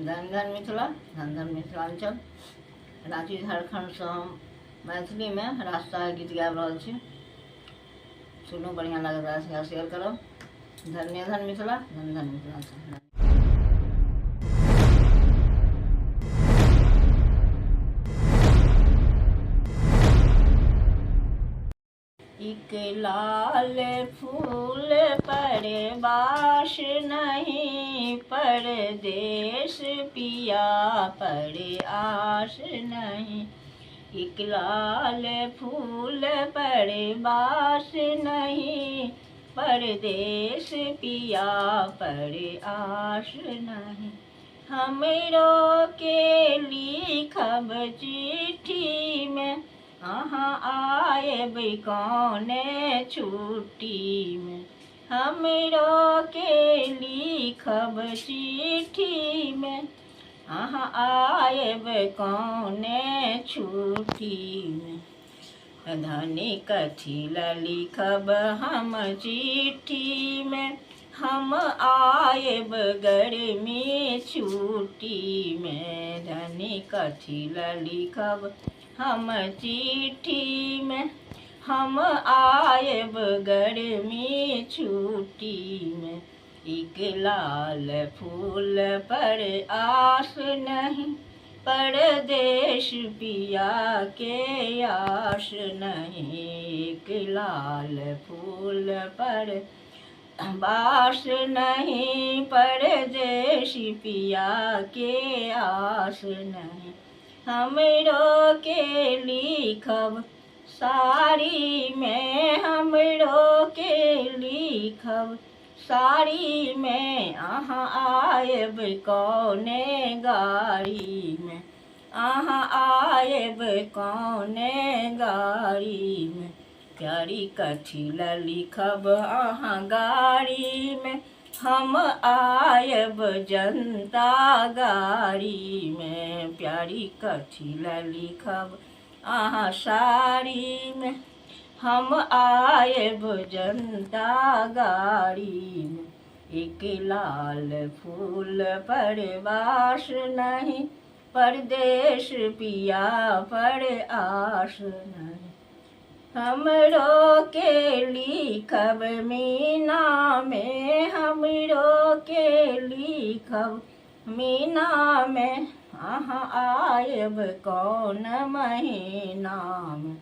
धन धन मिथिला, धन धन मिथिलांचल। रांची झारखंड से हम मैथिली में रास्ता गीत गाबि रहल छी। सुनू, बढ़िया लागत है, शेयर करब। धन्य धन मिथिला, धन धन मिथिलांचल। एक लाल फूल पर बास नहीं, परदेश पिया पर आस नहीं। एक लाल फूल पर बास नहीं, परदेश पिया पर आस नहीं। हमरो के लिखब चिट्ठी में, अहाँ आएब कौने छुट्टी में। हमरो के लिखब चिट्ठी में, अहाँ आएब कौने छुट्टी में। धनी कथी ला लिखब हम चिट्ठी में, हम आएब गर्मी छुट्टी में। धनी कथी ला लिखब हम चिट्ठी में, हम आएब गर्मी छुट्टी में। एक लाल फूल पर आस नहीं, परदेश पिया के आस नहीं। एक लाल फूल पर बास नहीं, परदेश पिया के आस नहीं। हमरो के लिखब साड़ी में, हमरो के लिखब साड़ी में, अहाँ आएब कौने गाड़ी में। अहाँ आएब कौने गाड़ी में। प्यारी कथी ला लिखब अहाँ गाड़ी में, हम आएब जनता गाड़ी में। प्यारी कथी ला लिखब अहाँ साड़ी में, हम आएब जनता गाड़ी में। एक लाल फूल पर बास नहीं, परदेश पिया पर आस नहीं। हमरो के लिखब मीना में, हमरो के लिखब मीना में, अहाँ आएब कौन महीना में।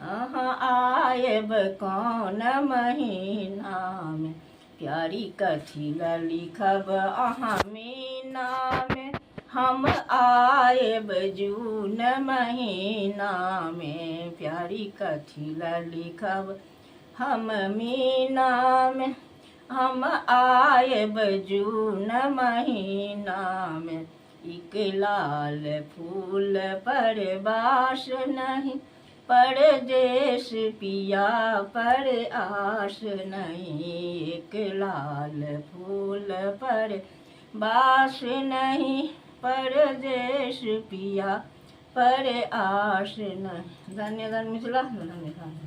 अहाँ आएब कौन महीना में। प्यारी कथी ला लिखब अहाँ मीना में, हम आएब जून महीना में। प्यारी कथी ला लिखब हम मीना में, हम आएब जून महीना में। एक लाल फूल पर बास नहीं, परदेश पिया पर आस नहीं। एक लाल फूल पर बास नहीं, परदेश पिया पर आस नहीं। धन्य धन मिथिला, धन्य धन।